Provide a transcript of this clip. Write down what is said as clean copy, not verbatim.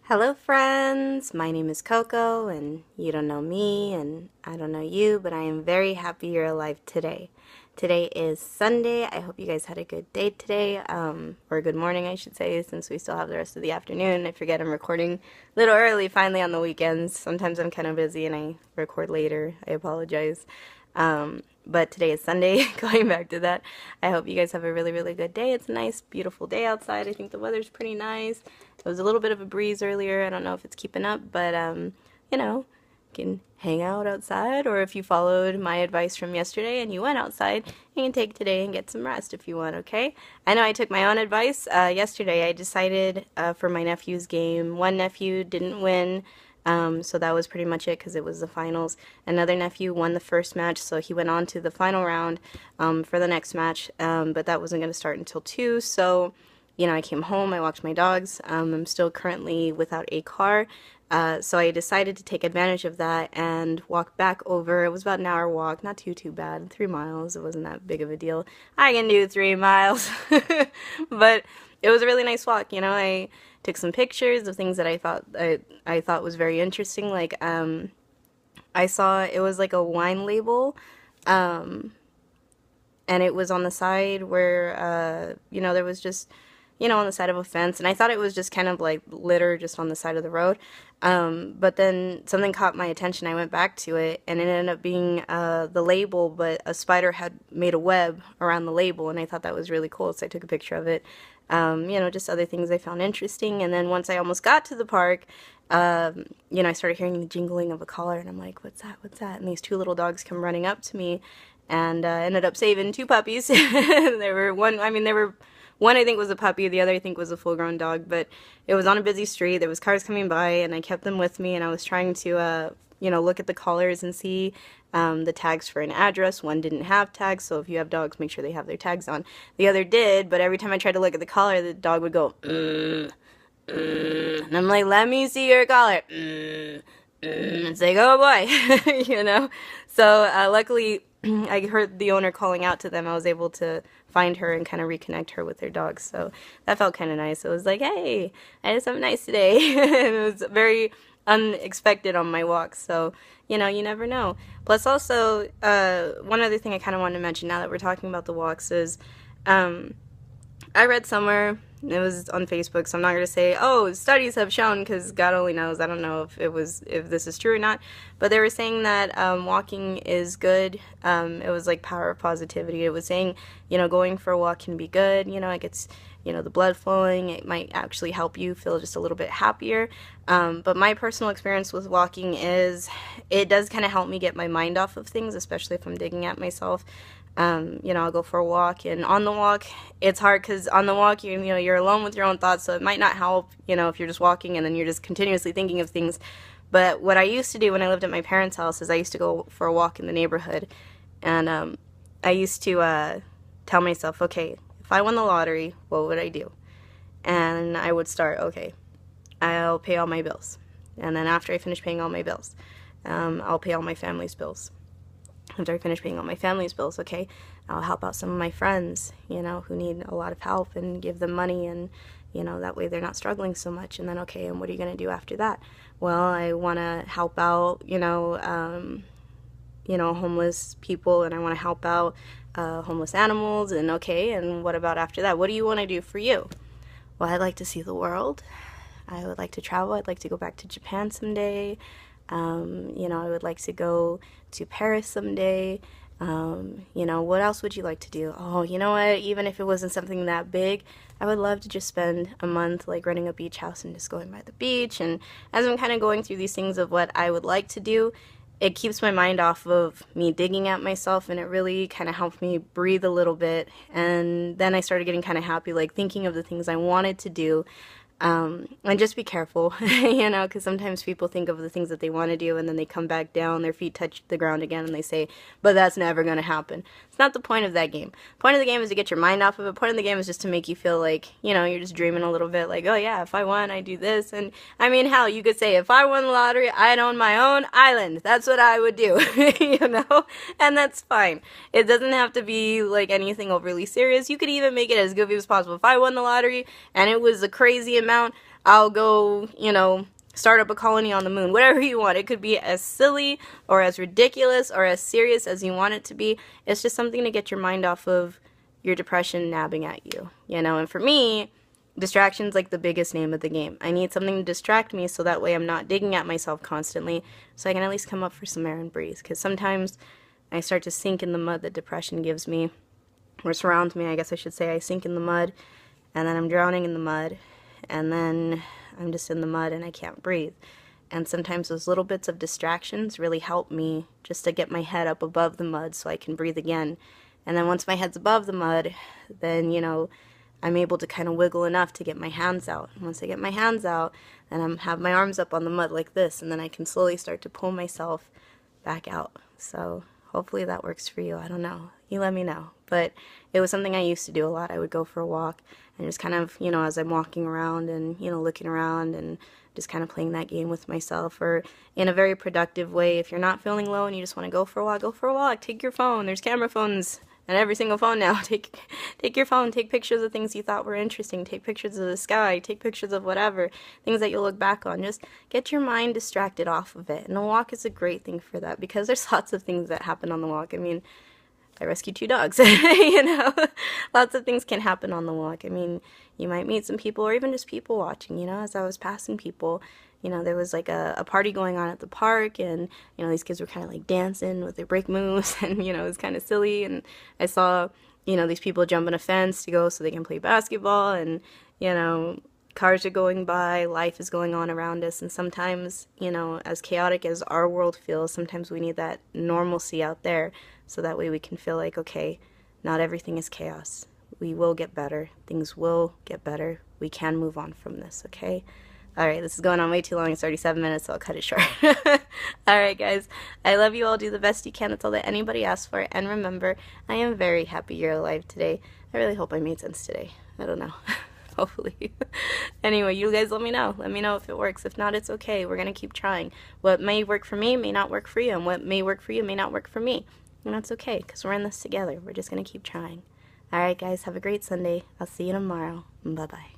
Hello, friends. My name is Coco, and you don't know me, and I don't know you, but I am very happy you're alive today. Today is Sunday. I hope you guys had a good day today, or good morning, I should say, since we still have the rest of the afternoon. I forget I'm recording a little early finally on the weekends. Sometimes I'm kind of busy and I record later. I apologize. But today is Sunday, going back to that. I hope you guys have a really, really good day. It's a nice, beautiful day outside. I think the weather's pretty nice. It was a little bit of a breeze earlier. I don't know if it's keeping up, but, you can hang out outside, or if you followed my advice from yesterday and you went outside, you can take today and get some rest if you want, okay? I know I took my own advice. Yesterday I decided for my nephew's game. One nephew didn't win. So that was pretty much it because it was the finals. Another nephew won the first match, so he went on to the final round for the next match, but that wasn't going to start until 2, so, I came home, I walked my dogs. I'm still currently without a car, so I decided to take advantage of that and walk back over. It was about an hour walk, not too bad, 3 miles, it wasn't that big of a deal. I can do 3 miles, but it was a really nice walk, I took some pictures of things that I thought was very interesting. Like I saw it was like a wine label, and it was on the side where there was just on the side of a fence, and I thought it was just kind of like litter just on the side of the road. But then something caught my attention. I went back to it, and it ended up being the label, but a spider had made a web around the label, and I thought that was really cool, so I took a picture of it. Just other things I found interesting. And then once I almost got to the park, I started hearing the jingling of a collar, and I'm like, what's that? What's that? And these 2 little dogs come running up to me, and ended up saving 2 puppies. One I think was a puppy, the other I think was a full-grown dog, but it was on a busy street. There was cars coming by, and I kept them with me, and I was trying to, look at the collars and see the tags for an address. One didn't have tags, so if you have dogs, make sure they have their tags on. The other did, but every time I tried to look at the collar, the dog would go, and I'm like, let me see your collar. It's like, oh boy, So luckily, I heard the owner calling out to them. I was able to find her and kind of reconnect her with their dogs, so that felt kind of nice. It was like, hey, I did something nice today. And it was very unexpected on my walk, so you never know. Plus also, one other thing I kind of wanted to mention now that we're talking about the walks is I read somewhere, it was on Facebook, so I'm not going to say, oh, studies have shown, because God only knows. I don't know if this is true or not, but they were saying that walking is good. It was like power of positivity. It was saying, going for a walk can be good. It gets, the blood flowing. It might actually help you feel just a little bit happier. But my personal experience with walking is it does kind of help me get my mind off of things, especially if I'm digging at myself. I'll go for a walk, and on the walk, it's hard because on the walk, you're alone with your own thoughts, so it might not help, if you're just walking and then you're just continuously thinking of things. But what I used to do when I lived at my parents' house is I used to go for a walk in the neighborhood, and I used to tell myself, okay, if I won the lottery, what would I do? And I would start, okay, I'll pay all my bills, and then after I finish paying all my bills, I'll pay all my family's bills. After I finish paying all my family's bills, okay, I'll help out some of my friends, who need a lot of help, and give them money, and, that way they're not struggling so much. And then, okay, and what are you going to do after that? Well, I want to help out, homeless people, and I want to help out homeless animals, and okay, and what about after that? What do you want to do for you? Well, I'd like to see the world. I would like to travel. I'd like to go back to Japan someday. I would like to go to Paris someday. What else would you like to do? Oh, you know what? Even if it wasn't something that big, I would love to just spend a month like renting a beach house and just going by the beach. And as I'm kind of going through these things of what I would like to do, it keeps my mind off of me digging at myself, and it really kind of helped me breathe a little bit. And then I started getting kind of happy, like thinking of the things I wanted to do. And just be careful, because sometimes people think of the things that they want to do, and then they come back down, their feet touch the ground again, and they say, but that's never going to happen. It's not the point of that game. The point of the game is to get your mind off of it. The point of the game is just to make you feel like, you're just dreaming a little bit, like, oh yeah, if I won, I do this. And I mean, hell, you could say, if I won the lottery, I'd own my own island. That's what I would do, and that's fine. It doesn't have to be like anything overly serious. You could even make it as goofy as possible. If I won the lottery and it was a crazy amount, I'll go, start up a colony on the moon, whatever you want. It could be as silly or as ridiculous or as serious as you want it to be. It's just something to get your mind off of your depression nabbing at you, and for me, distraction's like the biggest name of the game. I need something to distract me so that way I'm not digging at myself constantly, so I can at least come up for some air and breathe, because sometimes I start to sink in the mud that depression gives me, or surrounds me, I guess I should say. I sink in the mud, and then I'm drowning in the mud, and then I'm just in the mud and I can't breathe. And sometimes those little bits of distractions really help me just to get my head up above the mud so I can breathe again. And then once my head's above the mud, then, I'm able to kind of wiggle enough to get my hands out. And once I get my hands out, then I have my arms up on the mud like this, and then I can slowly start to pull myself back out. So hopefully that works for you. I don't know. You let me know. But it was something I used to do a lot. I would go for a walk and just kind of, as I'm walking around and, looking around and just kind of playing that game with myself, or in a very productive way. If you're not feeling low and you just want to go for a walk, go for a walk. Take your phone. There's camera phones and every single phone now. Take your phone, take pictures of things you thought were interesting, take pictures of the sky, take pictures of whatever, things that you'll look back on. Just get your mind distracted off of it. And a walk is a great thing for that, because there's lots of things that happen on the walk. I mean, I rescued 2 dogs, lots of things can happen on the walk. I mean, you might meet some people, or even just people watching, as I was passing people. There was like a party going on at the park, and, these kids were kind of like dancing with their break moves, and, it was kind of silly. And I saw, these people jumping a fence to go so they can play basketball, and, cars are going by, life is going on around us. And sometimes, as chaotic as our world feels, sometimes we need that normalcy out there, so that way we can feel like, okay, not everything is chaos. We will get better. Things will get better. We can move on from this, okay? Alright, this is going on way too long. It's already 7 minutes, so I'll cut it short. Alright, guys. I love you all. Do the best you can. That's all that anybody asks for. And remember, I am very happy you're alive today. I really hope I made sense today. I don't know. Hopefully. Anyway, you guys let me know. Let me know if it works. If not, it's okay. We're going to keep trying. What may work for me may not work for you, and what may work for you may not work for me. And that's okay, because we're in this together. We're just going to keep trying. Alright, guys. Have a great Sunday. I'll see you tomorrow. Bye-bye.